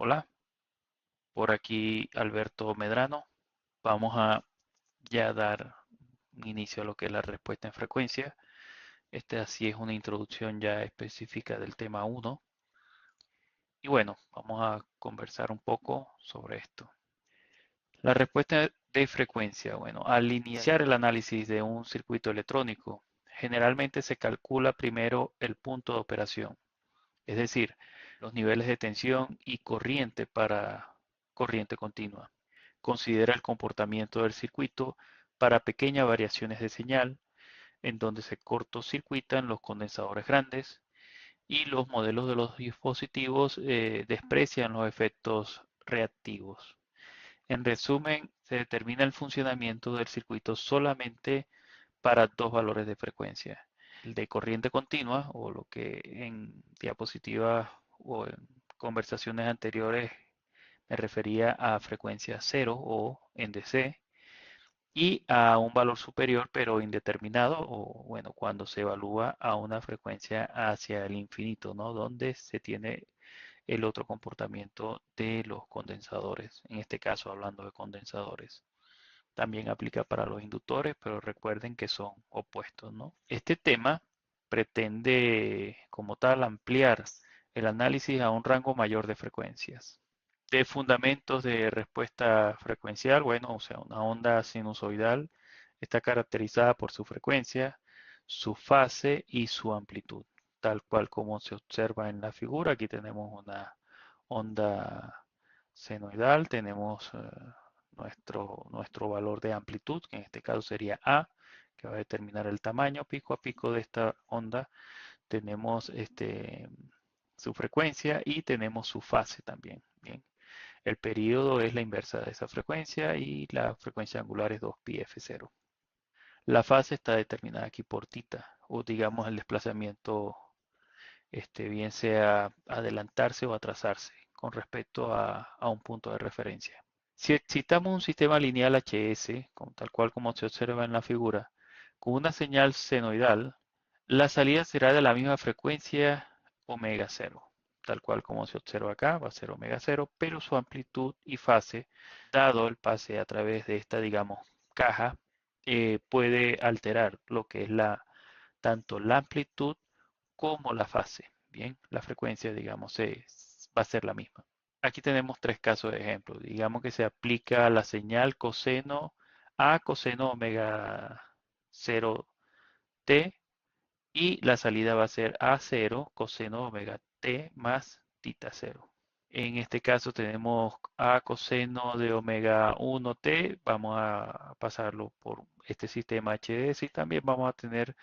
Hola, por aquí Alberto Medrano. Vamos a ya dar inicio a lo que es la respuesta en frecuencia. Esta así es una introducción ya específica del tema 1. Y bueno, vamos a conversar un poco sobre esto. La respuesta de frecuencia. Bueno, al iniciar el análisis de un circuito electrónico, generalmente se calcula primero el punto de operación, es decir, los niveles de tensión y corriente para corriente continua. Considera el comportamiento del circuito para pequeñas variaciones de señal, en donde se cortocircuitan los condensadores grandes y los modelos de los dispositivos desprecian los efectos reactivos. En resumen, se determina el funcionamiento del circuito solamente para dos valores de frecuencia: el de corriente continua, o lo que en diapositivas o en conversaciones anteriores me refería a frecuencia cero o en DC, y a un valor superior pero indeterminado, o bueno, cuando se evalúa a una frecuencia hacia el infinito, ¿no? Donde se tiene el otro comportamiento de los condensadores, en este caso hablando de condensadores. También aplica para los inductores, pero recuerden que son opuestos, ¿no? Este tema pretende como tal ampliar el análisis a un rango mayor de frecuencias. De fundamentos de respuesta frecuencial, bueno, o sea, una onda sinusoidal está caracterizada por su frecuencia, su fase y su amplitud, tal cual como se observa en la figura. Aquí tenemos una onda senoidal, tenemos nuestro valor de amplitud, que en este caso sería A, que va a determinar el tamaño pico a pico de esta onda. Tenemos su frecuencia y tenemos su fase también. Bien. El período es la inversa de esa frecuencia y la frecuencia angular es 2πf0. La fase está determinada aquí por tita, o digamos el desplazamiento, bien sea adelantarse o atrasarse con respecto a un punto de referencia. Si excitamos un sistema lineal HS, tal cual como se observa en la figura, con una señal senoidal, la salida será de la misma frecuencia omega 0, tal cual como se observa acá, va a ser omega 0, pero su amplitud y fase, dado el pase a través de esta, digamos, caja, puede alterar lo que es tanto la amplitud como la fase. Bien, la frecuencia, digamos, va a ser la misma. Aquí tenemos tres casos de ejemplo. Digamos que se aplica la señal coseno a coseno omega 0t y la salida va a ser a 0 coseno omega t más tita 0. En este caso tenemos a coseno de omega 1t, vamos a pasarlo por este sistema HDS y también vamos a tener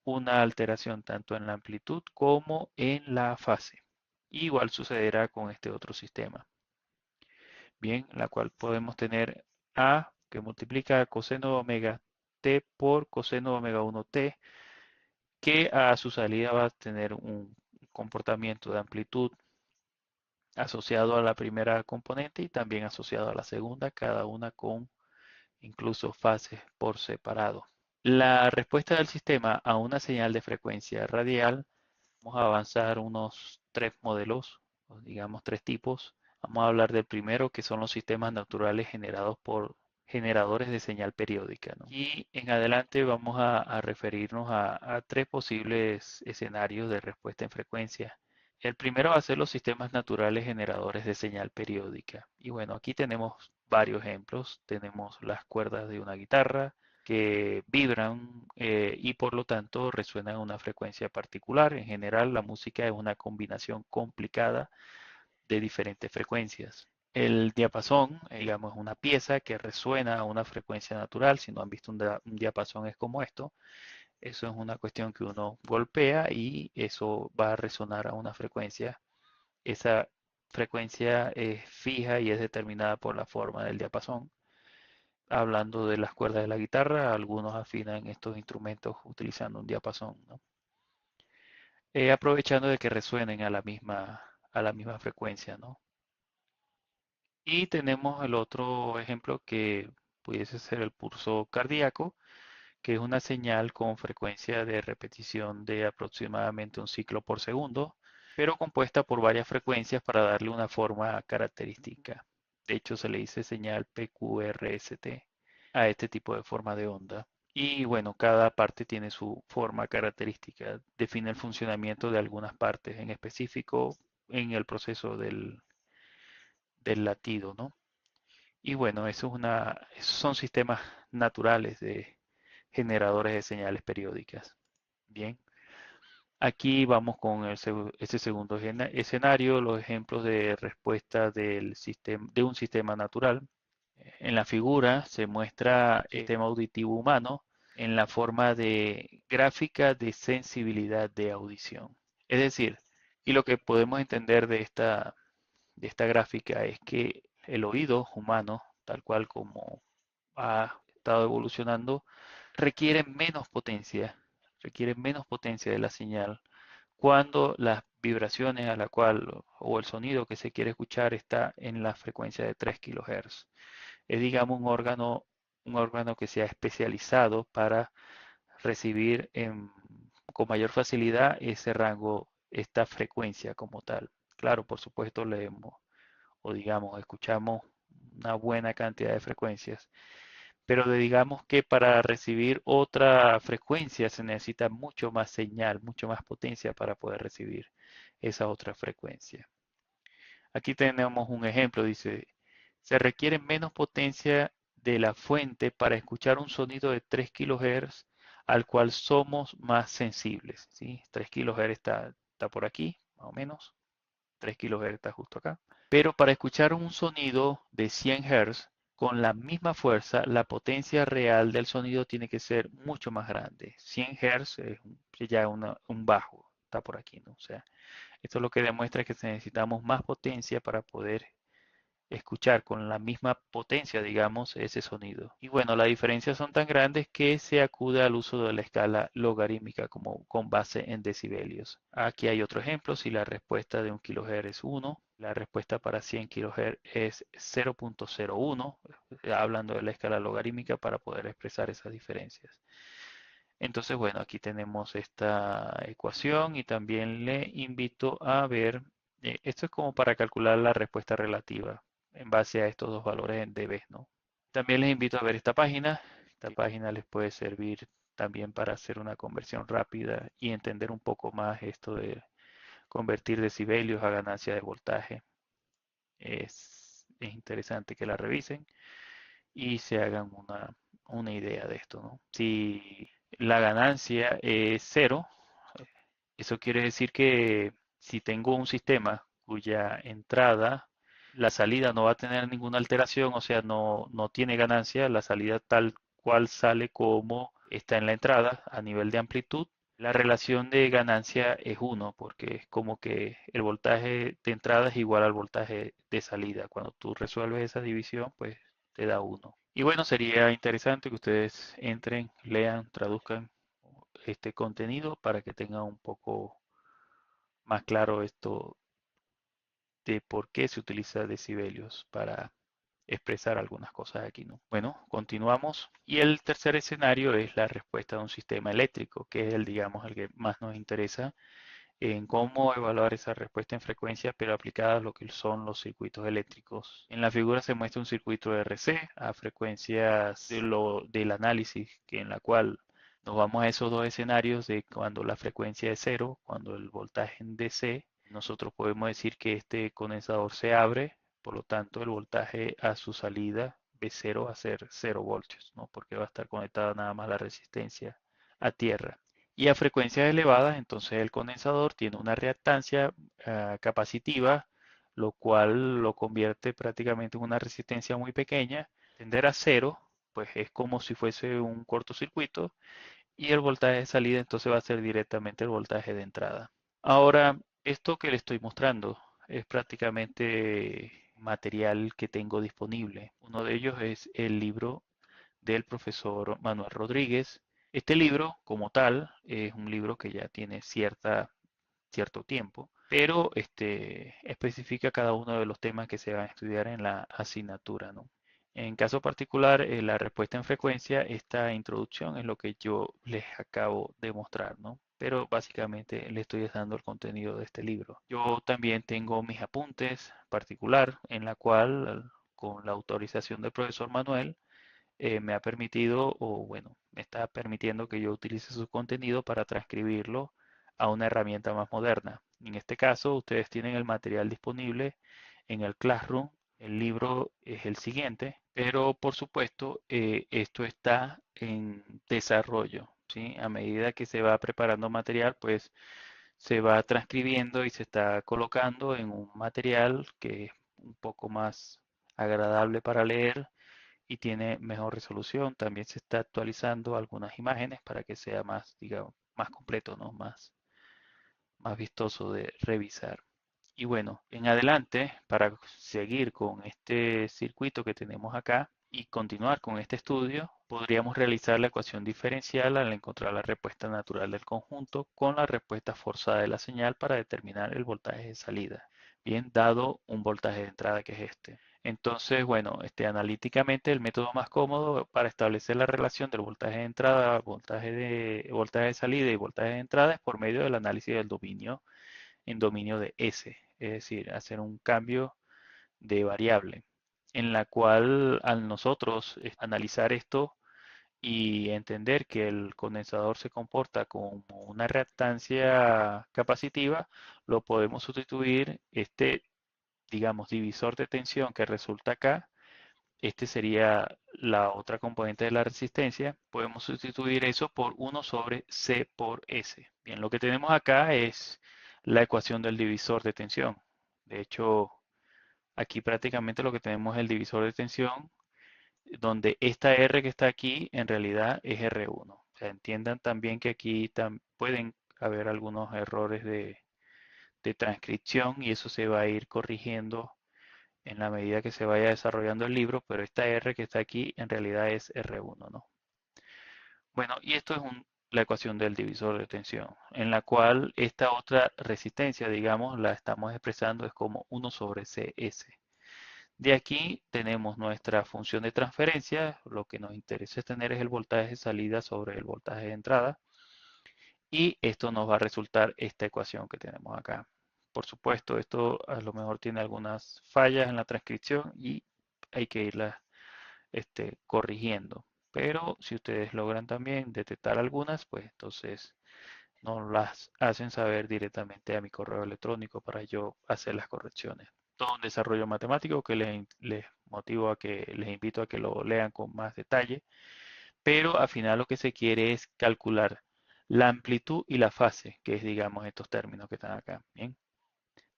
una alteración tanto en la amplitud como en la fase. Igual sucederá con este otro sistema. Bien, la cual podemos tener A que multiplica coseno de omega t por coseno de omega 1t, que a su salida va a tener un comportamiento de amplitud asociado a la primera componente y también asociado a la segunda, cada una con incluso fases por separado. La respuesta del sistema a una señal de frecuencia radial, vamos a avanzar unos tres modelos, o digamos tres tipos. Vamos a hablar del primero, que son los sistemas naturales generados por generadores de señal periódica, ¿no? Y en adelante vamos a referirnos a tres posibles escenarios de respuesta en frecuencia. El primero va a ser los sistemas naturales generadores de señal periódica. Y bueno, aquí tenemos varios ejemplos. Tenemos las cuerdas de una guitarra que vibran y por lo tanto resuenan a una frecuencia particular. En general, la música es una combinación complicada de diferentes frecuencias. El diapasón, digamos, es una pieza que resuena a una frecuencia natural. Si no han visto un diapasón es como esto. Eso es una cuestión que uno golpea y eso va a resonar a una frecuencia. Esa frecuencia es fija y es determinada por la forma del diapasón. Hablando de las cuerdas de la guitarra, algunos afinan estos instrumentos utilizando un diapasón, ¿no? Aprovechando de que resuenen a la misma frecuencia, ¿no? Y tenemos el otro ejemplo que pudiese ser el pulso cardíaco, que es una señal con frecuencia de repetición de aproximadamente un ciclo por segundo. pero compuesta por varias frecuencias para darle una forma característica. De hecho, se le dice señal PQRST a este tipo de forma de onda. Y bueno, cada parte tiene su forma característica, define el funcionamiento de algunas partes, en específico en el proceso del latido, ¿no? Y bueno, esos son sistemas naturales de generadores de señales periódicas. Bien, aquí vamos con ese segundo escenario, los ejemplos de respuesta de un sistema natural. En la figura se muestra el sistema auditivo humano en la forma de gráfica de sensibilidad de audición. Es decir, y lo que podemos entender de esta gráfica es que el oído humano, tal cual como ha estado evolucionando, requiere menos potencia de la señal cuando las vibraciones a la cual o el sonido que se quiere escuchar está en la frecuencia de 3 kHz. Es, digamos, un órgano que se ha especializado para recibir con mayor facilidad ese rango, esta frecuencia como tal. Claro, por supuesto, leemos o digamos, escuchamos una buena cantidad de frecuencias, pero digamos que para recibir otra frecuencia se necesita mucho más señal, mucho más potencia para poder recibir esa otra frecuencia. Aquí tenemos un ejemplo, dice, se requiere menos potencia de la fuente para escuchar un sonido de 3 kHz al cual somos más sensibles, ¿sí? 3 kHz está por aquí, más o menos. 3 kHz está justo acá. Pero para escuchar un sonido de 100 Hz con la misma fuerza, la potencia real del sonido tiene que ser mucho más grande. 100 Hz es ya un bajo, está por aquí, ¿no? O sea, esto lo que demuestra es que necesitamos más potencia para poder escuchar con la misma potencia, digamos, ese sonido. Y bueno, las diferencias son tan grandes que se acude al uso de la escala logarítmica como con base en decibelios. Aquí hay otro ejemplo, si la respuesta de 1 kHz es 1, la respuesta para 100 kHz es 0.01, hablando de la escala logarítmica para poder expresar esas diferencias. Entonces, bueno, aquí tenemos esta ecuación y también le invito a ver, esto es como para calcular la respuesta relativa en base a estos dos valores en dB, ¿no? También les invito a ver esta página. Esta página les puede servir también para hacer una conversión rápida y entender un poco más esto de convertir decibelios a ganancia de voltaje. Es interesante que la revisen y se hagan una idea de esto, ¿no? Si la ganancia es cero, eso quiere decir que si tengo un sistema cuya entrada, la salida no va a tener ninguna alteración, o sea, no tiene ganancia, la salida tal cual sale como está en la entrada a nivel de amplitud, la relación de ganancia es uno, porque es como que el voltaje de entrada es igual al voltaje de salida. Cuando tú resuelves esa división, pues te da uno. Y bueno, sería interesante que ustedes entren, lean, traduzcan este contenido para que tengan un poco más claro esto de por qué se utiliza decibelios para expresar algunas cosas aquí, ¿no? Bueno, continuamos. Y el tercer escenario es la respuesta de un sistema eléctrico, que es digamos, el que más nos interesa en cómo evaluar esa respuesta en frecuencia, pero aplicada a lo que son los circuitos eléctricos. En la figura se muestra un circuito RC a frecuencias del análisis, en la cual nos vamos a esos dos escenarios de cuando la frecuencia es cero, cuando el voltaje en DC, nosotros podemos decir que este condensador se abre, por lo tanto el voltaje a su salida B0 va a ser 0 voltios, ¿no? Porque va a estar conectada nada más la resistencia a tierra. Y a frecuencias elevadas, entonces el condensador tiene una reactancia capacitiva, lo cual lo convierte prácticamente en una resistencia muy pequeña. Tender a cero, pues es como si fuese un cortocircuito y el voltaje de salida entonces va a ser directamente el voltaje de entrada. Ahora, esto que le estoy mostrando es prácticamente material que tengo disponible. Uno de ellos es el libro del profesor Manuel Rodríguez. Este libro, como tal, es un libro que ya tiene cierto tiempo, pero especifica cada uno de los temas que se van a estudiar en la asignatura, ¿no? En caso particular, la respuesta en frecuencia, esta introducción es lo que yo les acabo de mostrar, ¿no? Pero básicamente le estoy dando el contenido de este libro. Yo también tengo mis apuntes particular en la cual, con la autorización del profesor Manuel, me ha permitido, o bueno, me está permitiendo que yo utilice su contenido para transcribirlo a una herramienta más moderna. En este caso, ustedes tienen el material disponible en el Classroom. El libro es el siguiente, pero por supuesto, esto está en desarrollo, ¿sí? A medida que se va preparando material, pues se va transcribiendo y se está colocando en un material que es un poco más agradable para leer y tiene mejor resolución. También se está actualizando algunas imágenes para que sea más, digamos, más completo, ¿no? Más vistoso de revisar. Y bueno, en adelante, para seguir con este circuito que tenemos acá y continuar con este estudio, podríamos realizar la ecuación diferencial al encontrar la respuesta natural del conjunto con la respuesta forzada de la señal para determinar el voltaje de salida. Bien, dado un voltaje de entrada que es este. Entonces, bueno, analíticamente el método más cómodo para establecer la relación del voltaje de entrada, voltaje de salida y voltaje de entrada es por medio del análisis del dominio en dominio de S, es decir, hacer un cambio de variable, en la cual al nosotros analizar esto y entender que el condensador se comporta como una reactancia capacitiva, lo podemos sustituir digamos, divisor de tensión que resulta acá. Este sería la otra componente de la resistencia. Podemos sustituir eso por 1 sobre C por S. Bien, lo que tenemos acá es la ecuación del divisor de tensión. De hecho, aquí prácticamente lo que tenemos es el divisor de tensión, donde esta R que está aquí en realidad es R1. O sea, entiendan también que aquí pueden haber algunos errores de transcripción y eso se va a ir corrigiendo en la medida que se vaya desarrollando el libro, pero esta R que está aquí en realidad es R1, ¿no? Bueno, y esto es la ecuación del divisor de tensión, en la cual esta otra resistencia, digamos, la estamos expresando es como 1 sobre CS. De aquí tenemos nuestra función de transferencia, lo que nos interesa tener es el voltaje de salida sobre el voltaje de entrada, y esto nos va a resultar esta ecuación que tenemos acá. Por supuesto, esto a lo mejor tiene algunas fallas en la transcripción y hay que irlas corrigiendo. Pero si ustedes logran también detectar algunas, pues entonces nos las hacen saber directamente a mi correo electrónico para yo hacer las correcciones. Todo un desarrollo matemático que les invito a que lo lean con más detalle, pero al final lo que se quiere es calcular la amplitud y la fase, que es, digamos, estos términos que están acá, ¿bien?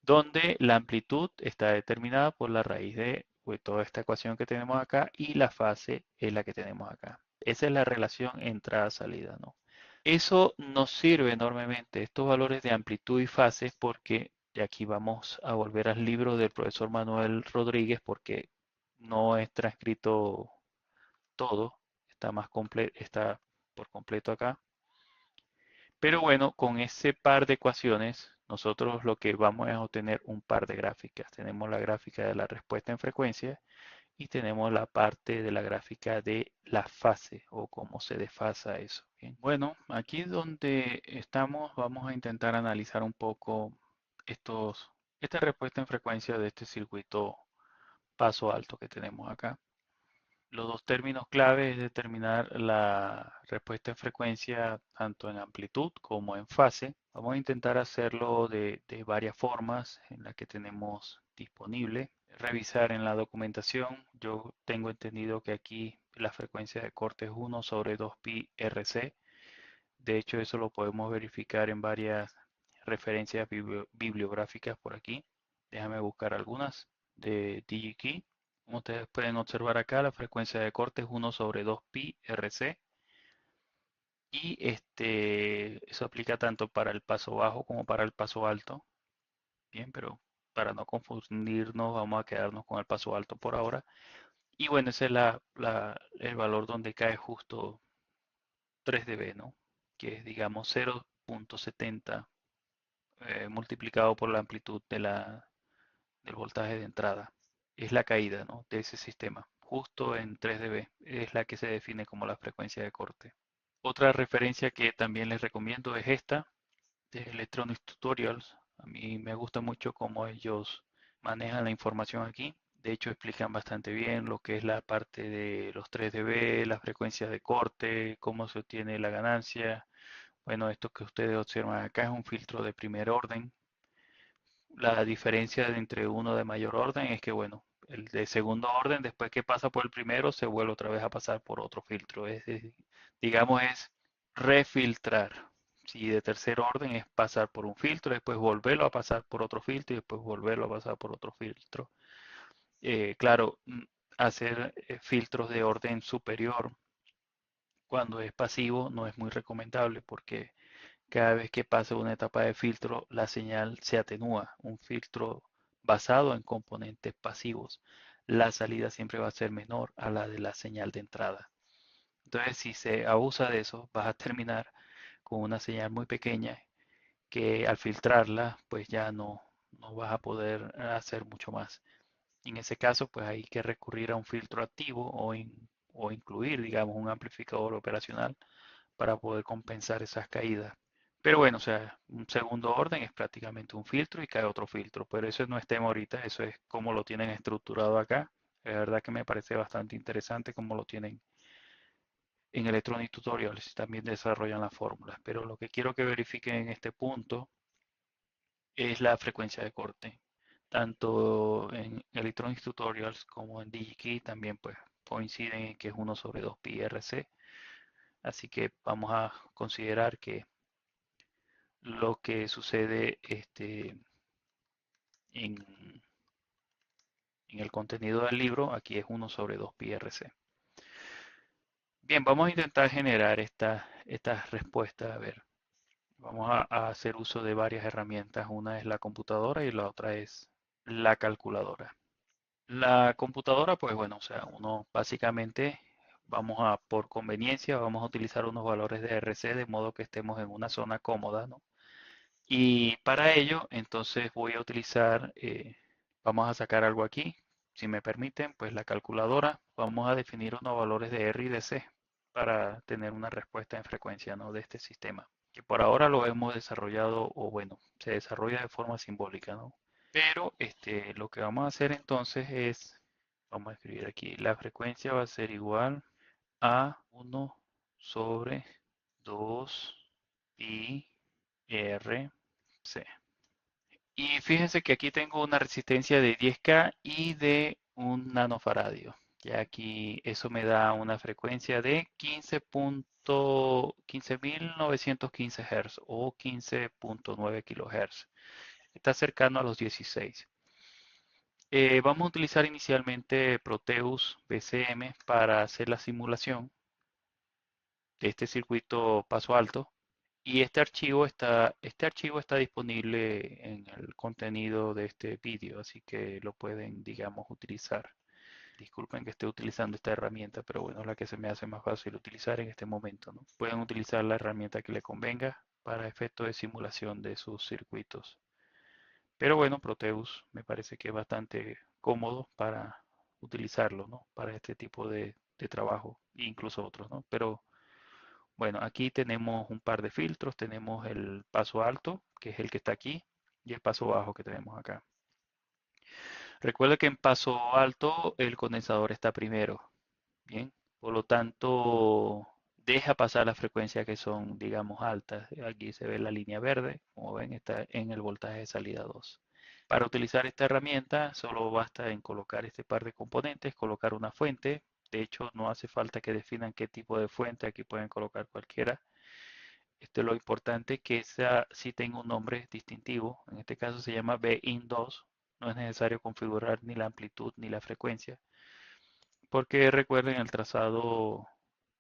Donde la amplitud está determinada por la raíz de pues, toda esta ecuación que tenemos acá y la fase es la que tenemos acá. Esa es la relación entrada-salida, ¿no? Eso nos sirve enormemente, estos valores de amplitud y fase, porque de aquí vamos a volver al libro del profesor Manuel Rodríguez, porque no es transcrito todo, está por completo acá. Pero bueno, con ese par de ecuaciones, nosotros lo que vamos es a obtener un par de gráficas. Tenemos la gráfica de la respuesta en frecuencia y tenemos la parte de la gráfica de la fase o cómo se desfasa eso. Bien. Bueno, aquí donde estamos, vamos a intentar analizar un poco esta respuesta en frecuencia de este circuito paso alto que tenemos acá. Los dos términos clave es determinar la respuesta en frecuencia tanto en amplitud como en fase. Vamos a intentar hacerlo de varias formas en las que tenemos disponible. Revisar en la documentación. Yo tengo entendido que aquí la frecuencia de corte es 1 sobre 2pi RC. De hecho, eso lo podemos verificar en varias referencias bibliográficas por aquí. Déjame buscar algunas de DigiKey. Como ustedes pueden observar acá, la frecuencia de corte es 1 sobre 2pi RC. Y eso aplica tanto para el paso bajo como para el paso alto. Bien, pero para no confundirnos, vamos a quedarnos con el paso alto por ahora. Y bueno, ese es el valor donde cae justo 3 dB, ¿no? Que es, digamos, 0.70 multiplicado por la amplitud del voltaje de entrada. Es la caída, ¿no? De ese sistema. justo en 3 dB. Es la que se define como la frecuencia de corte. Otra referencia que también les recomiendo es esta, de Electronic Tutorials. A mí me gusta mucho cómo ellos manejan la información aquí. De hecho, explican bastante bien lo que es la parte de los 3 dB, las frecuencias de corte, cómo se obtiene la ganancia. Bueno, esto que ustedes observan acá es un filtro de primer orden. La diferencia entre uno de mayor orden es que, bueno, el de segundo orden, después que pasa por el primero, se vuelve otra vez a pasar por otro filtro. Digamos, es refiltrar. Si de tercer orden es pasar por un filtro, después volverlo a pasar por otro filtro y después volverlo a pasar por otro filtro. Claro, hacer filtros de orden superior cuando es pasivo no es muy recomendable porque cada vez que pasa una etapa de filtro, la señal se atenúa. Un filtro basado en componentes pasivos, la salida siempre va a ser menor a la de la señal de entrada. Entonces, si se abusa de eso, vas a terminar con una señal muy pequeña que al filtrarla, pues ya no vas a poder hacer mucho más. En ese caso, pues hay que recurrir a un filtro activo o incluir, digamos, un amplificador operacional para poder compensar esas caídas. Pero bueno, o sea, un segundo orden es prácticamente un filtro y cae otro filtro, pero eso no es tema ahorita, eso es como lo tienen estructurado acá. La verdad que me parece bastante interesante cómo lo tienen en Electronic Tutorials, también desarrollan las fórmulas, pero lo que quiero que verifiquen en este punto es la frecuencia de corte. Tanto en Electronic Tutorials como en DigiKey también pues coinciden en que es 1/2 pi RC, así que vamos a considerar que lo que sucede en, en el contenido del libro, aquí es 1/2 pi RC. Bien, vamos a intentar generar esta respuesta. A ver, vamos a hacer uso de varias herramientas. Una es la computadora y la otra es la calculadora. La computadora, pues bueno, o sea, uno básicamente por conveniencia, vamos a utilizar unos valores de RC de modo que estemos en una zona cómoda, ¿no? Y para ello, entonces voy a utilizar, vamos a sacar algo aquí, si me permiten, pues la calculadora, vamos a definir unos valores de R y de C para tener una respuesta en frecuencia, ¿no? De este sistema, que por ahora lo hemos desarrollado, o bueno, se desarrolla de forma simbólica, ¿no? Pero lo que vamos a hacer entonces es, vamos a escribir aquí, la frecuencia va a ser igual a 1/2 pi r c. Y fíjense que aquí tengo una resistencia de 10K y de un nanofaradio. Ya aquí eso me da una frecuencia de 15.915 Hz o 15.9 kHz. Está cercano a los 16. Vamos a utilizar inicialmente Proteus BCM para hacer la simulación de este circuito paso alto. Y este archivo está disponible en el contenido de este vídeo, así que lo pueden, digamos, utilizar. Disculpen que esté utilizando esta herramienta, pero bueno, es la que se me hace más fácil utilizar en este momento, ¿no? Pueden utilizar la herramienta que le convenga para efectos de simulación de sus circuitos. Pero bueno, Proteus me parece que es bastante cómodo para utilizarlo, ¿no? Para este tipo de trabajo, e incluso otros, ¿no? Pero bueno, aquí tenemos un par de filtros. Tenemos el paso alto, que es el que está aquí, y el paso bajo que tenemos acá. Recuerda que en paso alto el condensador está primero, ¿bien? Por lo tanto, deja pasar las frecuencias que son, digamos, altas. Aquí se ve la línea verde, como ven, está en el voltaje de salida 2. Para utilizar esta herramienta solo basta en colocar este par de componentes, colocar una fuente. De hecho, no hace falta que definan qué tipo de fuente, aquí pueden colocar cualquiera. Esto es lo importante, que esa sí tenga un nombre distintivo. En este caso se llama BIN2. No es necesario configurar ni la amplitud ni la frecuencia, porque recuerden el trazado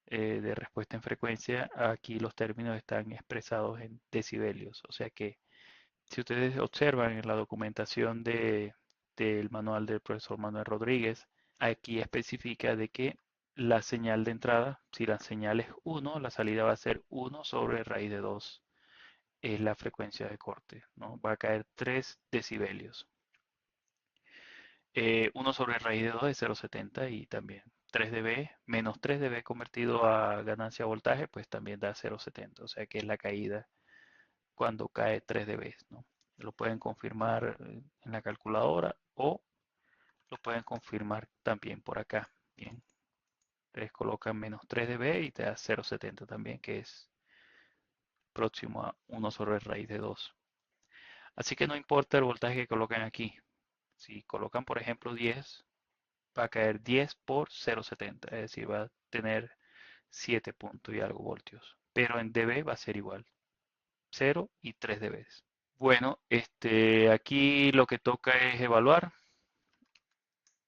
de respuesta en frecuencia, aquí los términos están expresados en decibelios. O sea que si ustedes observan en la documentación del manual del profesor Manuel Rodríguez, aquí especifica de que la señal de entrada, si la señal es 1, la salida va a ser 1 sobre raíz de 2, es la frecuencia de corte, ¿no? Va a caer 3 decibelios. 1 sobre raíz de 2 es 0,70 y también 3 dB menos 3 dB convertido a ganancia voltaje, pues también da 0,70. O sea que es la caída cuando cae 3 dB, ¿no? Lo pueden confirmar en la calculadora o lo pueden confirmar también por acá. Bien, ustedes colocan menos 3 dB y te da 0,70 también, que es próximo a 1 sobre raíz de 2. Así que no importa el voltaje que coloquen aquí. Si colocan, por ejemplo, 10, va a caer 10 por 0,70, es decir, va a tener 7 puntos y algo voltios. Pero en dB va a ser igual, 0 y 3 dB. Bueno, aquí lo que toca es evaluar.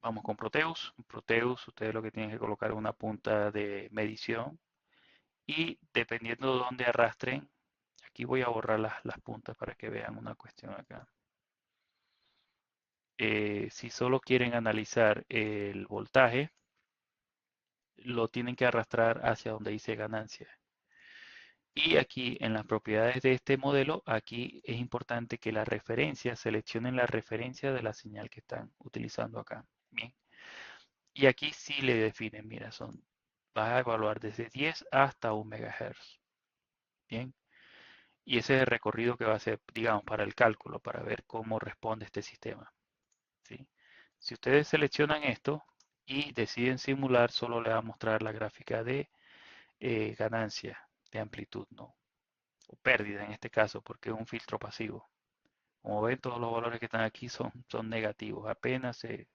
Vamos con Proteus. En Proteus, ustedes lo que tienen que colocar es una punta de medición y dependiendo de dónde arrastren, aquí voy a borrar las puntas para que vean una cuestión acá. Si solo quieren analizar el voltaje, lo tienen que arrastrar hacia donde dice ganancia. Y aquí en las propiedades de este modelo, aquí es importante que la referencia, seleccionen la referencia de la señal que están utilizando acá. Bien. Y aquí sí le definen, mira, vas a evaluar desde 10 hasta 1 MHz. Bien. Y ese es el recorrido que va a hacer, digamos, para el cálculo, para ver cómo responde este sistema. ¿Sí? Si ustedes seleccionan esto y deciden simular, solo le va a mostrar la gráfica de ganancia de amplitud, ¿no? O pérdida en este caso, porque es un filtro pasivo. Como ven, todos los valores que están aquí son negativos. Apenas se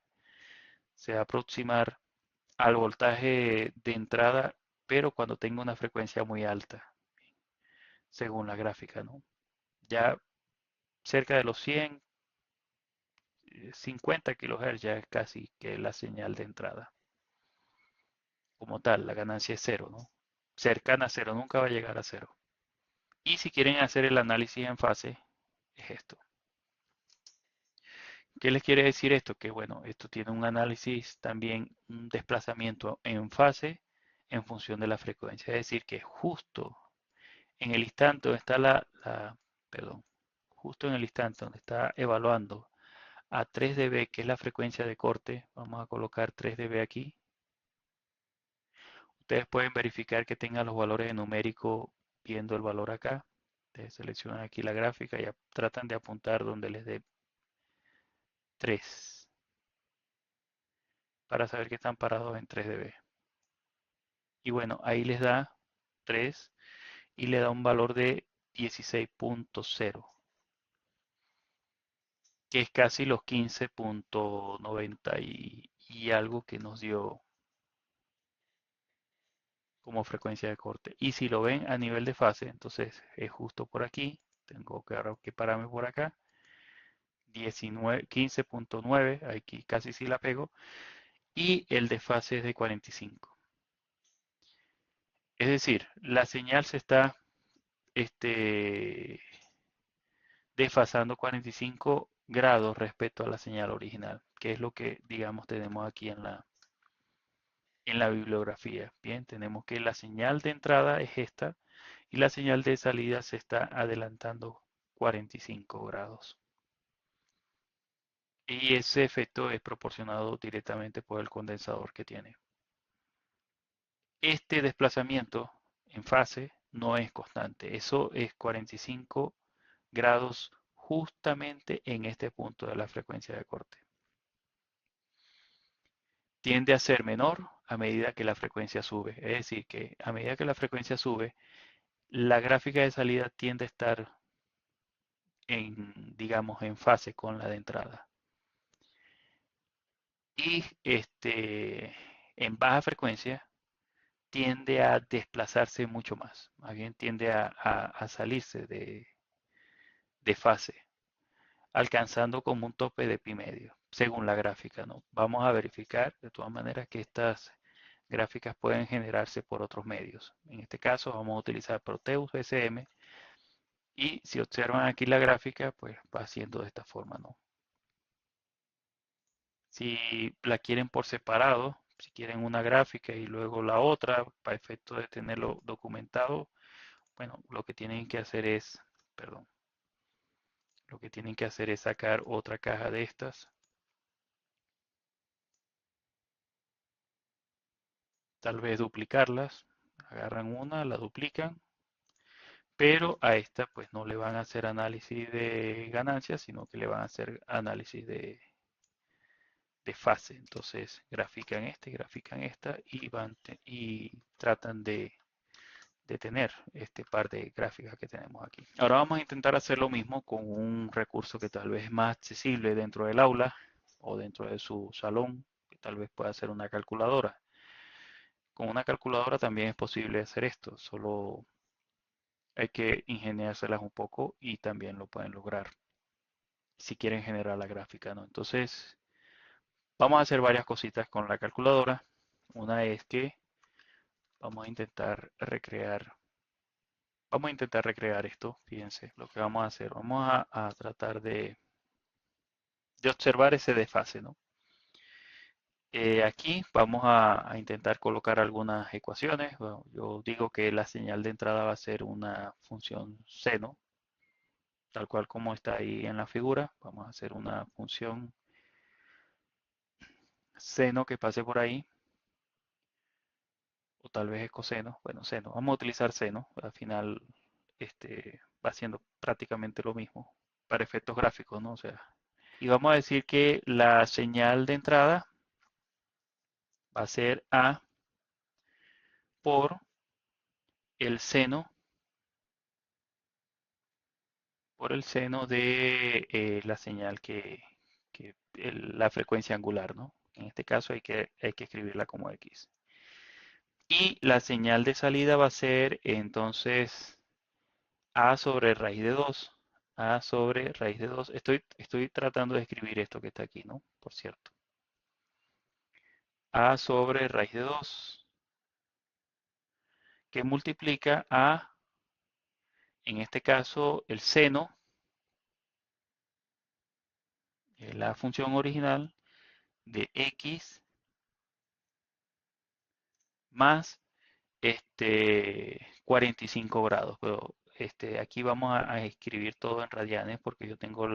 va a aproximar al voltaje de entrada, pero cuando tenga una frecuencia muy alta, según la gráfica, ¿no? Ya cerca de los 100, 50 kHz ya es casi que la señal de entrada. Como tal, la ganancia es cero, ¿no? Cercana a cero, nunca va a llegar a cero. Y si quieren hacer el análisis en fase, es esto. ¿Qué les quiere decir esto? Que bueno, esto tiene un análisis también, un desplazamiento en fase en función de la frecuencia. Es decir, que justo en el instante donde está perdón, justo en el instante donde está evaluando a 3 dB, que es la frecuencia de corte, vamos a colocar 3 dB aquí. Ustedes pueden verificar que tengan los valores en numérico viendo el valor acá. Ustedes seleccionan aquí la gráfica y tratan de apuntar donde les dé 3 para saber que están parados en 3 dB. Y bueno, ahí les da 3 y le da un valor de 16.0, que es casi los 15.90 y algo que nos dio como frecuencia de corte. Y si lo ven a nivel de fase, entonces es justo por aquí. Tengo que ahora que pararme por acá. 19, 15.9, aquí casi sí la pego. Y el desfase es de 45. Es decir, la señal se está este, desfasando 45 grados respecto a la señal original, que es lo que, digamos, tenemos aquí en la bibliografía. Bien, tenemos que la señal de entrada es esta y la señal de salida se está adelantando 45 grados. Y ese efecto es proporcionado directamente por el condensador que tiene. Este desplazamiento en fase no es constante. Eso es 45 grados justamente en este punto de la frecuencia de corte. Tiende a ser menor a medida que la frecuencia sube. Es decir, que a medida que la frecuencia sube, la gráfica de salida tiende a estar digamos, en fase con la de entrada. Y en baja frecuencia tiende a desplazarse mucho más bien tiende a salirse de fase, alcanzando como un tope de pi medio, según la gráfica, ¿no? Vamos a verificar de todas maneras que estas gráficas pueden generarse por otros medios. En este caso vamos a utilizar Proteus SM y si observan aquí la gráfica, pues va haciendo de esta forma, ¿no? Si la quieren por separado, si quieren una gráfica y luego la otra, para efecto de tenerlo documentado, bueno, lo que tienen que hacer es, perdón, lo que tienen que hacer es sacar otra caja de estas tal vez duplicarlas. Agarran una, la duplican, pero a esta pues no le van a hacer análisis de ganancias, sino que le van a hacer análisis de fase. Entonces grafican esta y y tratan de tener este par de gráficas que tenemos aquí. Ahora vamos a intentar hacer lo mismo con un recurso que tal vez es más accesible dentro del aula o dentro de su salón, que tal vez pueda ser una calculadora. Con una calculadora también es posible hacer esto, solo hay que ingeniárselas un poco y también lo pueden lograr si quieren generar la gráfica, ¿no? Entonces, vamos a hacer varias cositas con la calculadora. Una es que vamos a intentar recrear esto. Fíjense lo que vamos a hacer. Vamos a tratar de observar ese desfase, ¿no? Aquí vamos a intentar colocar algunas ecuaciones. Bueno, yo digo que la señal de entrada va a ser una función seno, tal cual como está ahí en la figura. Vamos a hacer una función seno que pase por ahí, o tal vez es coseno. Bueno, seno. Vamos a utilizar seno. Al final va siendo prácticamente lo mismo para efectos gráficos, ¿no? O sea, y vamos a decir que la señal de entrada va a ser A por el seno, de la señal la frecuencia angular, ¿no? En este caso hay que escribirla como X. Y la señal de salida va a ser entonces A sobre raíz de 2. A sobre raíz de 2. Estoy tratando de escribir esto que está aquí, ¿no? Por cierto. A sobre raíz de 2, que multiplica a, en este caso, el seno, la función original de X más 45 grados. Pero aquí vamos a escribir todo en radianes porque yo tengo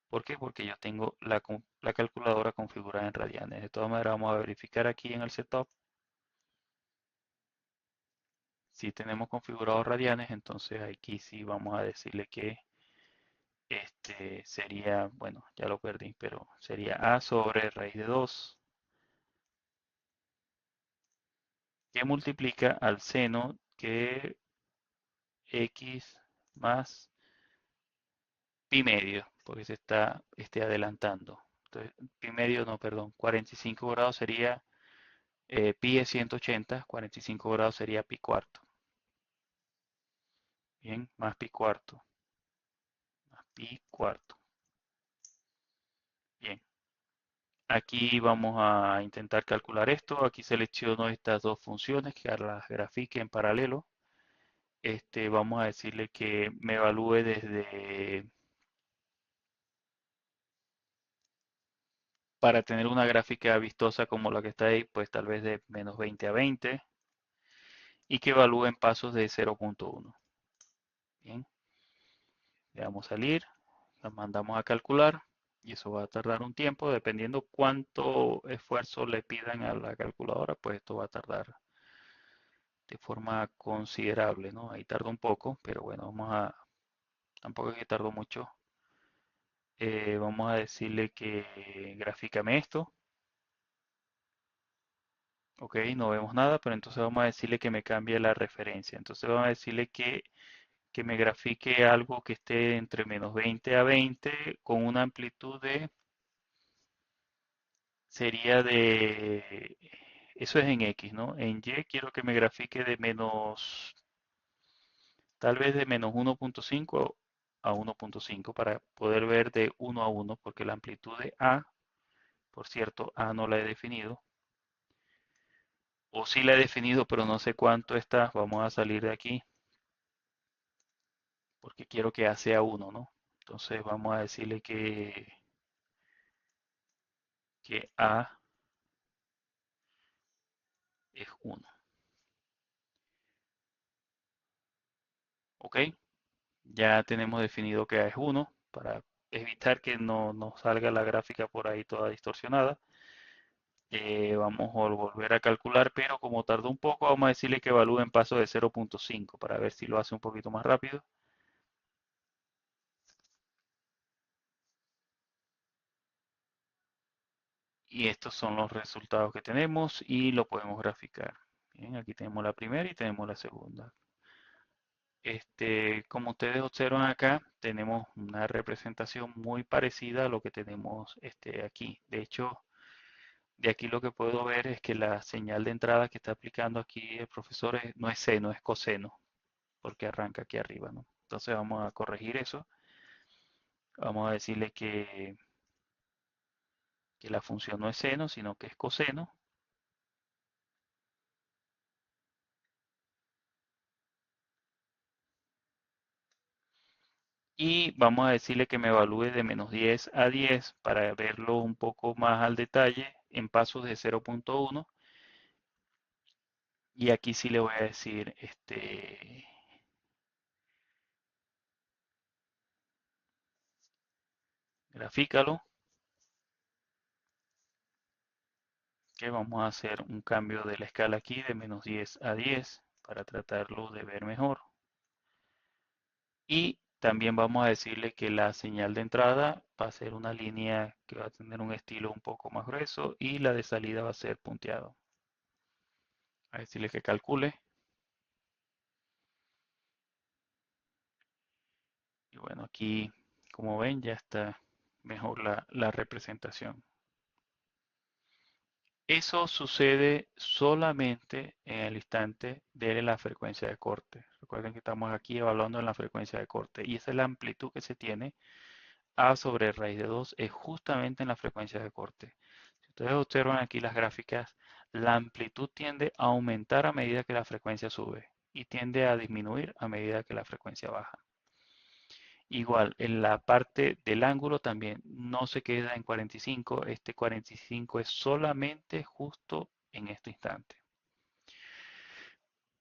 ¿por qué? Porque yo tengo la calculadora configurada en radianes. De todas maneras, vamos a verificar aquí en el setup. Si tenemos configurado radianes, entonces aquí sí vamos a decirle que sería, bueno, ya lo perdí, pero sería A sobre raíz de 2 que multiplica al seno que X más pi medio, porque se está adelantando. Entonces, pi medio, no, perdón, 45 grados sería pi es 180, 45 grados sería pi cuarto. Bien, más pi cuarto, más pi cuarto. Bien, aquí vamos a intentar calcular esto. Aquí selecciono estas dos funciones que las grafique en paralelo. Vamos a decirle que me evalúe desde, para tener una gráfica vistosa como la que está ahí, pues tal vez de menos 20 a 20 y que evalúe en pasos de 0.1. Bien, le damos salir, la mandamos a calcular y eso va a tardar un tiempo, dependiendo cuánto esfuerzo le pidan a la calculadora, pues esto va a tardar de forma considerable, ¿no? Ahí tarda un poco, pero bueno, tampoco es que tardó mucho. Vamos a decirle que grafícame esto. Ok, no vemos nada, pero entonces vamos a decirle que me cambie la referencia. Entonces vamos a decirle que me grafique algo que esté entre menos 20 a 20 con una amplitud sería eso es en X, ¿no? En Y quiero que me grafique de tal vez de menos 1.5 a 1.5 para poder ver de 1 a 1, porque la amplitud de A, por cierto, A no la he definido, o sí la he definido, pero no sé cuánto está. Vamos a salir de aquí, porque quiero que A sea 1, ¿no? Entonces vamos a decirle que A es 1. ¿Ok? Ya tenemos definido que A es 1 para evitar que no nos salga la gráfica por ahí toda distorsionada. Vamos a volver a calcular, pero como tardó un poco, vamos a decirle que evalúe en paso de 0.5 para ver si lo hace un poquito más rápido. Y estos son los resultados que tenemos y lo podemos graficar. Bien, aquí tenemos la primera y tenemos la segunda. Como ustedes observan acá, tenemos una representación muy parecida a lo que tenemos aquí. De hecho, de aquí lo que puedo ver es que la señal de entrada que está aplicando aquí el profesor no es seno, es coseno, porque arranca aquí arriba, ¿no? Entonces vamos a corregir eso. Vamos a decirle que la función no es seno, sino que es coseno. Y vamos a decirle que me evalúe de -10 a 10 para verlo un poco más al detalle en pasos de 0.1. Y aquí sí le voy a decir, grafícalo, que vamos a hacer un cambio de la escala aquí de -10 a 10 para tratarlo de ver mejor. Y también vamos a decirle que la señal de entrada va a ser una línea que va a tener un estilo un poco más grueso y la de salida va a ser punteado. A decirle que calcule. Y bueno, aquí como ven ya está mejor la representación. Eso sucede solamente en el instante de la frecuencia de corte. Recuerden que estamos aquí evaluando en la frecuencia de corte y esa es la amplitud que se tiene. A sobre raíz de 2 es justamente en la frecuencia de corte. Si ustedes observan aquí las gráficas, la amplitud tiende a aumentar a medida que la frecuencia sube y tiende a disminuir a medida que la frecuencia baja. Igual, en la parte del ángulo también no se queda en 45, este 45 es solamente justo en este instante.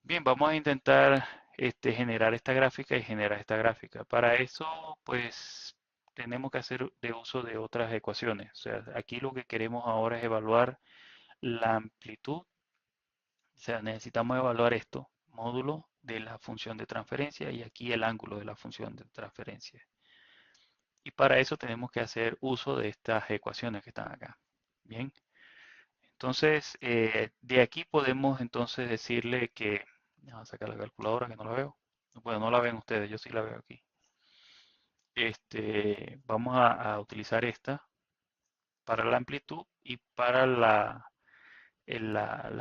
Bien, vamos a intentar generar esta gráfica y generar esta gráfica. Para eso, pues, tenemos que hacer de uso de otras ecuaciones. O sea, aquí lo que queremos ahora es evaluar la amplitud. O sea, necesitamos evaluar esto, módulo de la función de transferencia y aquí el ángulo de la función de transferencia. Y para eso tenemos que hacer uso de estas ecuaciones que están acá. Bien, entonces de aquí podemos entonces decirle que, vamos a sacar la calculadora que no la veo. Bueno, no la ven ustedes, yo sí la veo aquí. Vamos a utilizar esta para la amplitud y para la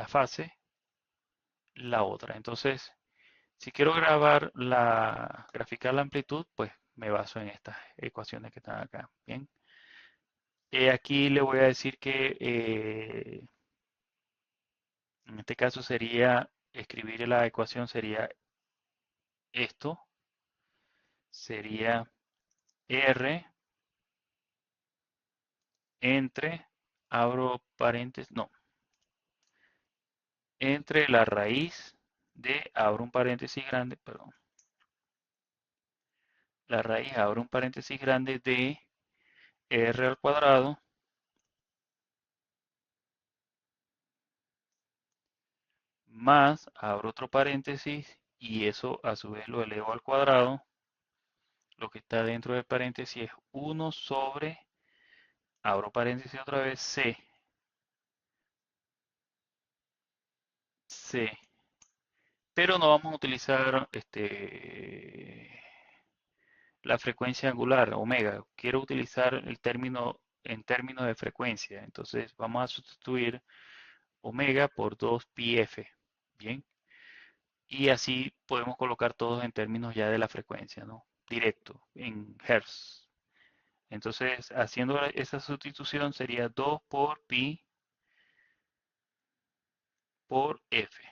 fase, la otra. Entonces, si quiero graficar la amplitud, pues me baso en estas ecuaciones que están acá. Bien. Aquí le voy a decir que en este caso sería, escribir la ecuación sería esto, sería R entre, abro paréntesis, no, entre la raíz de, abro un paréntesis grande, perdón, la raíz, abro un paréntesis grande de R al cuadrado más, abro otro paréntesis y eso a su vez lo elevo al cuadrado. Lo que está dentro del paréntesis es 1 sobre, abro paréntesis otra vez, C. Pero no vamos a utilizar la frecuencia angular, omega. Quiero utilizar el término en términos de frecuencia. Entonces vamos a sustituir omega por 2πf. Bien. Y así podemos colocar todos en términos ya de la frecuencia, ¿no? Directo, en hertz. Entonces, haciendo esa sustitución sería 2 por pi por f.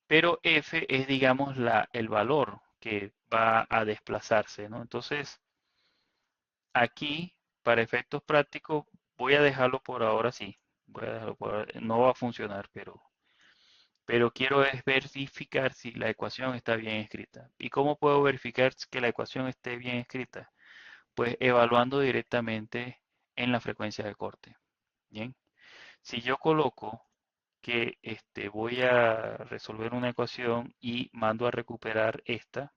Pero f es, digamos, el valor que va a desplazarse, ¿no? Entonces, aquí, para efectos prácticos, voy a dejarlo por ahora sí. Voy a dejarlo por ahora. No va a funcionar, pero quiero es verificar si la ecuación está bien escrita. ¿Y cómo puedo verificar que la ecuación esté bien escrita? Pues evaluando directamente en la frecuencia de corte. Bien, si yo coloco que voy a resolver una ecuación y mando a recuperar esta,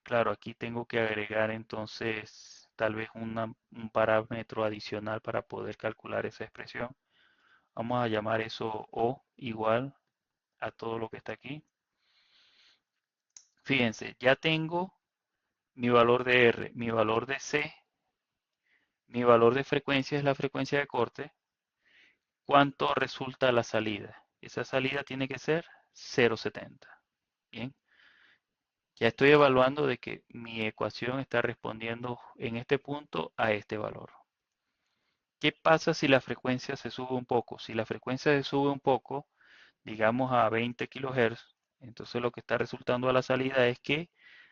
claro, aquí tengo que agregar entonces tal vez un parámetro adicional para poder calcular esa expresión. Vamos a llamar eso O igual a todo lo que está aquí. Fíjense, ya tengo mi valor de R, mi valor de C, mi valor de frecuencia es la frecuencia de corte. ¿Cuánto resulta la salida? Esa salida tiene que ser 0,70. Bien, ya estoy evaluando de que mi ecuación está respondiendo en este punto a este valor. ¿Qué pasa si la frecuencia se sube un poco? Si la frecuencia se sube un poco, digamos a 20 kHz, entonces lo que está resultando a la salida es que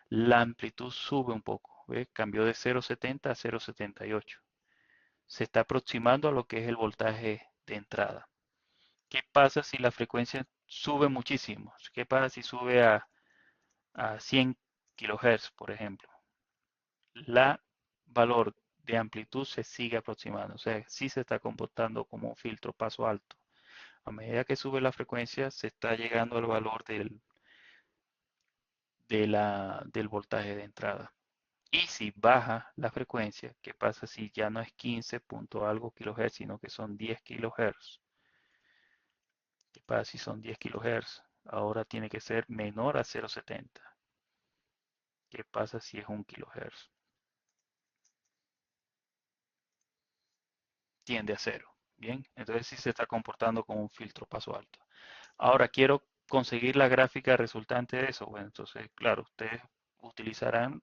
la amplitud sube un poco. ¿Ves? Cambió de 0,70 a 0,78. Se está aproximando a lo que es el voltaje de entrada. ¿Qué pasa si la frecuencia sube muchísimo? ¿Qué pasa si sube a 100 kHz, por ejemplo? La valor de amplitud se sigue aproximando, o sea, sí se está comportando como un filtro paso alto. A medida que sube la frecuencia, se está llegando al valor del voltaje de entrada. Y si baja la frecuencia, ¿qué pasa si ya no es 15 punto algo kilohertz, sino que son 10 kilohertz? ¿Qué pasa si son 10 kilohertz? Ahora tiene que ser menor a 0,70. ¿Qué pasa si es 1 kilohertz? Tiende a cero. Bien, entonces sí se está comportando como un filtro paso alto. Ahora quiero conseguir la gráfica resultante de eso. Bueno, entonces, claro, ustedes utilizarán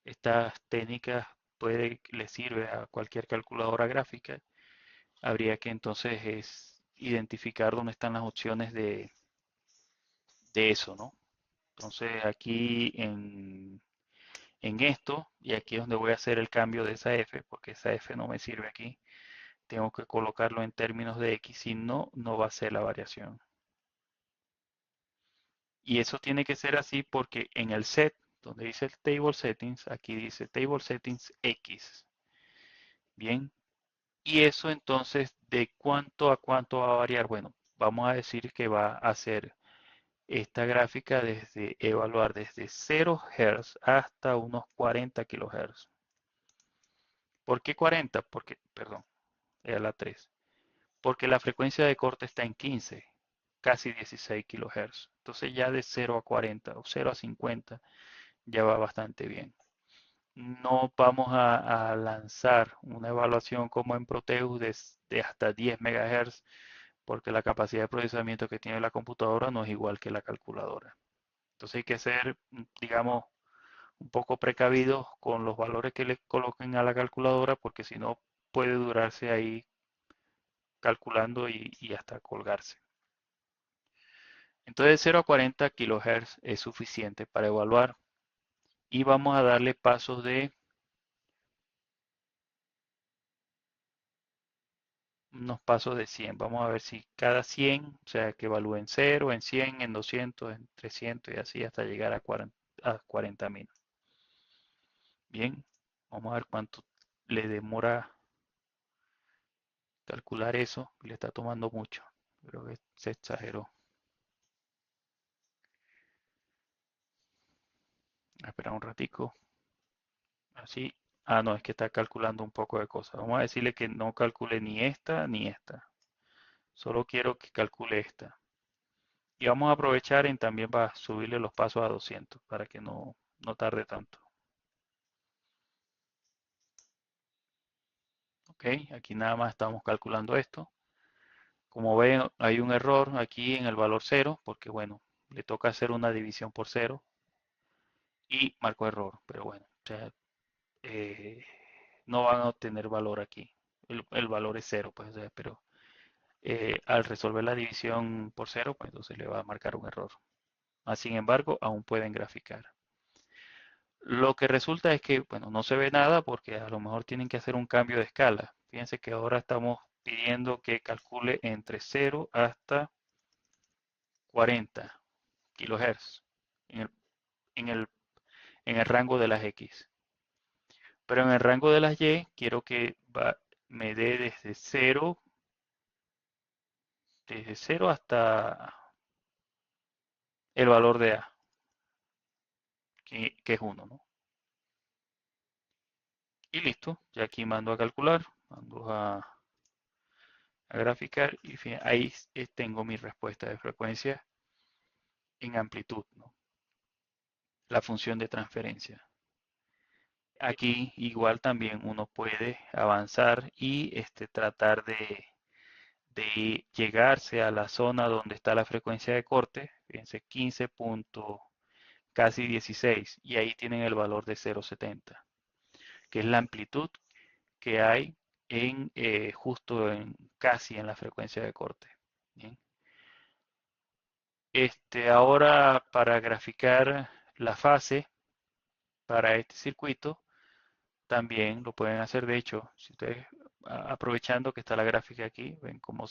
estas técnicas, puede que les sirve a cualquier calculadora gráfica. Habría que entonces es identificar dónde están las opciones de eso, ¿no? Entonces aquí en esto, y aquí es donde voy a hacer el cambio de esa f, porque esa f no me sirve aquí. Tengo que colocarlo en términos de x, si no, no va a ser la variación. Y eso tiene que ser así porque en el set, donde dice el table settings, aquí dice table settings x. Bien. Y eso entonces, ¿de cuánto a cuánto va a variar? Bueno, vamos a decir que va a ser esta gráfica desde evaluar desde 0 Hz hasta unos 40 kHz. ¿Por qué 40? Porque, perdón, era la 3. Porque la frecuencia de corte está en 15, casi 16 kHz. Entonces ya de 0 a 40 o 0 a 50 ya va bastante bien. No vamos a lanzar una evaluación como en Proteus de hasta 10 MHz porque la capacidad de procesamiento que tiene la computadora no es igual que la calculadora. Entonces hay que ser, digamos, un poco precavidos con los valores que le coloquen a la calculadora porque si no puede durarse ahí calculando y hasta colgarse. Entonces 0 a 40 kHz es suficiente para evaluar y vamos a darle pasos de unos pasos de 100. Vamos a ver si cada 100, o sea, que evalúe en 0, en 100, en 200, en 300 y así hasta llegar a 40.000. Bien, vamos a ver cuánto le demora calcular eso. Le está tomando mucho. Creo que se exageró. Espera un ratico. Así. Ah, no, es que está calculando un poco de cosas. Vamos a decirle que no calcule ni esta ni esta. Solo quiero que calcule esta. Y vamos a aprovechar en también para subirle los pasos a 200 para que no tarde tanto. Ok, aquí nada más estamos calculando esto. Como ven, hay un error aquí en el valor 0, porque bueno, le toca hacer una división por 0 y marcó error, pero bueno, o sea, eh, no van a obtener valor aquí. El valor es 0, pues, o sea, pero al resolver la división por 0, pues entonces le va a marcar un error. Sin embargo, aún pueden graficar. Lo que resulta es que, bueno, no se ve nada porque a lo mejor tienen que hacer un cambio de escala. Fíjense que ahora estamos pidiendo que calcule entre 0 hasta 40 kilohertz en el, en el, en el rango de las X. Pero en el rango de las Y quiero que me dé desde cero hasta el valor de A, que es 1, ¿no? Y listo, ya aquí mando a calcular, mando a graficar y ahí tengo mi respuesta de frecuencia en amplitud, ¿no? La función de transferencia. Aquí igual también uno puede avanzar y tratar de llegarse a la zona donde está la frecuencia de corte, fíjense 15 punto casi 16 y ahí tienen el valor de 0,70, que es la amplitud que hay en justo casi en la frecuencia de corte. Bien. Ahora para graficar la fase para este circuito también lo pueden hacer. De hecho, si ustedes aprovechando que está la gráfica aquí, ven cómo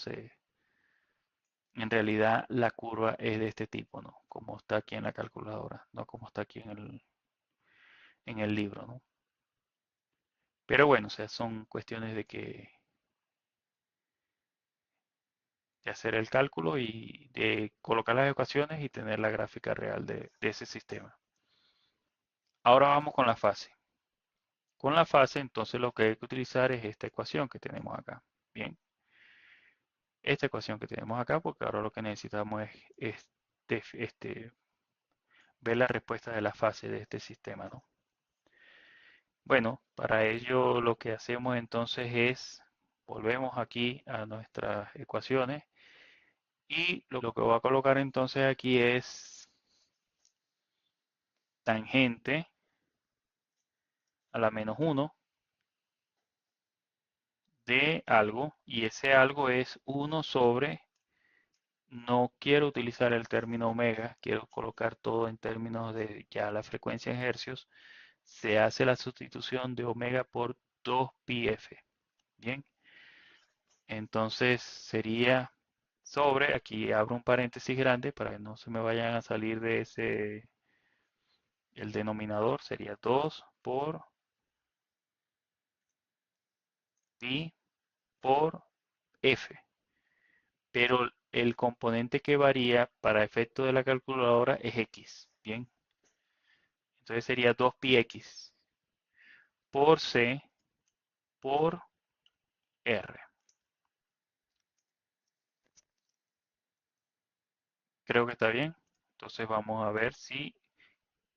en realidad la curva es de este tipo, ¿no? Como está aquí en la calculadora, no como está aquí en el libro, ¿no? Pero bueno, o sea, son cuestiones de hacer el cálculo y de colocar las ecuaciones y tener la gráfica real de ese sistema. Ahora vamos con la fase. Con la fase, entonces lo que hay que utilizar es esta ecuación que tenemos acá. Bien, esta ecuación que tenemos acá, porque ahora lo que necesitamos es ver la respuesta de la fase de este sistema, ¿no? Bueno, para ello lo que hacemos entonces es, volvemos aquí a nuestras ecuaciones y lo que voy a colocar entonces aquí es tangente a la -1 de algo y ese algo es 1 sobre, no quiero utilizar el término omega, quiero colocar todo en términos de ya la frecuencia en hercios, se hace la sustitución de omega por 2πf. Bien, entonces sería sobre, aquí abro un paréntesis grande para que no se me vayan a salir de el denominador sería 2 por pi por f, pero el componente que varía para efecto de la calculadora es x, bien, entonces sería 2πx por c por r. Creo que está bien. Entonces vamos a ver si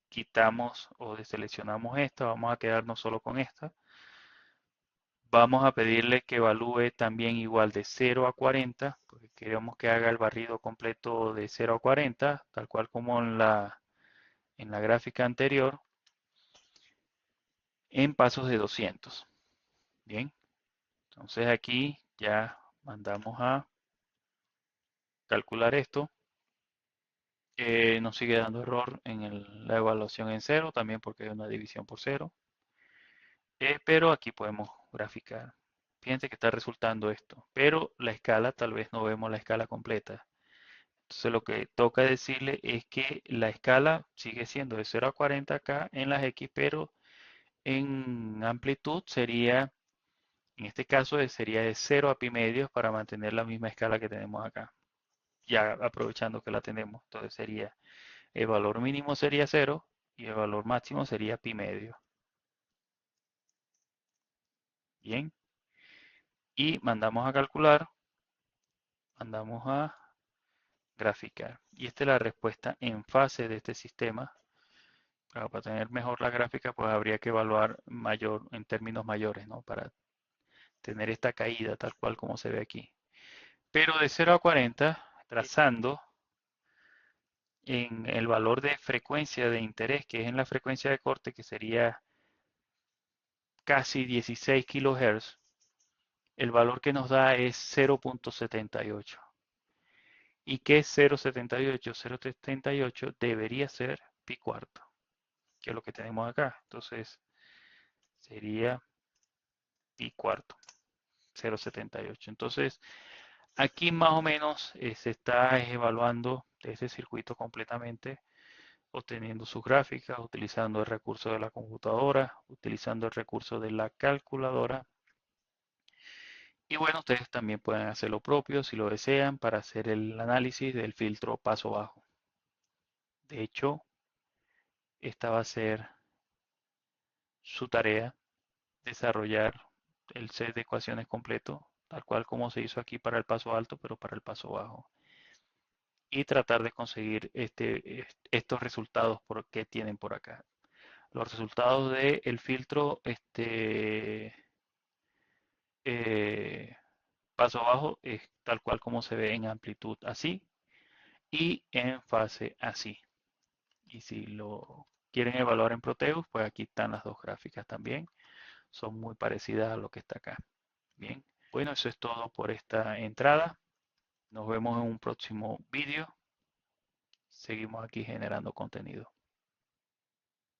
quitamos o deseleccionamos esta, vamos a quedarnos solo con esta. Vamos a pedirle que evalúe también igual de 0 a 40, porque queremos que haga el barrido completo de 0 a 40, tal cual como en la gráfica anterior, en pasos de 200. Bien, entonces aquí ya mandamos a calcular esto. Nos sigue dando error en la evaluación en cero, también porque hay una división por cero. Pero aquí podemos graficar. Fíjense que está resultando esto, pero la escala, tal vez no vemos la escala completa. Entonces lo que toca decirle es que la escala sigue siendo de 0 a 40 acá en las X, pero en amplitud sería, en este caso sería de 0 a pi medios para mantener la misma escala que tenemos acá. Ya aprovechando que la tenemos, entonces sería, el valor mínimo sería 0 y el valor máximo sería pi medio. Bien, y mandamos a calcular, mandamos a graficar. Y esta es la respuesta en fase de este sistema. Claro, para tener mejor la gráfica, pues habría que evaluar mayor en términos mayores, ¿no? Para tener esta caída tal cual como se ve aquí. Pero de 0 a 40, trazando en el valor de frecuencia de interés, que es en la frecuencia de corte, que sería casi 16 kHz, el valor que nos da es 0.78. ¿Y qué es 0.78? 0.78 debería ser pi cuarto, que es lo que tenemos acá. Entonces sería pi cuarto, 0.78. Entonces aquí más o menos se está evaluando ese circuito completamente obteniendo sus gráficas, utilizando el recurso de la computadora, utilizando el recurso de la calculadora. Y bueno, ustedes también pueden hacer lo propio si lo desean para hacer el análisis del filtro paso bajo. De hecho, esta va a ser su tarea, desarrollar el set de ecuaciones completo, tal cual como se hizo aquí para el paso alto, pero para el paso bajo. Y tratar de conseguir estos resultados que tienen por acá. Los resultados del filtro eh, paso bajo es tal cual como se ve en amplitud así y en fase así. Y si lo quieren evaluar en Proteus, pues aquí están las dos gráficas también. Son muy parecidas a lo que está acá. Bien, bueno, eso es todo por esta entrada. Nos vemos en un próximo vídeo. Seguimos aquí generando contenido.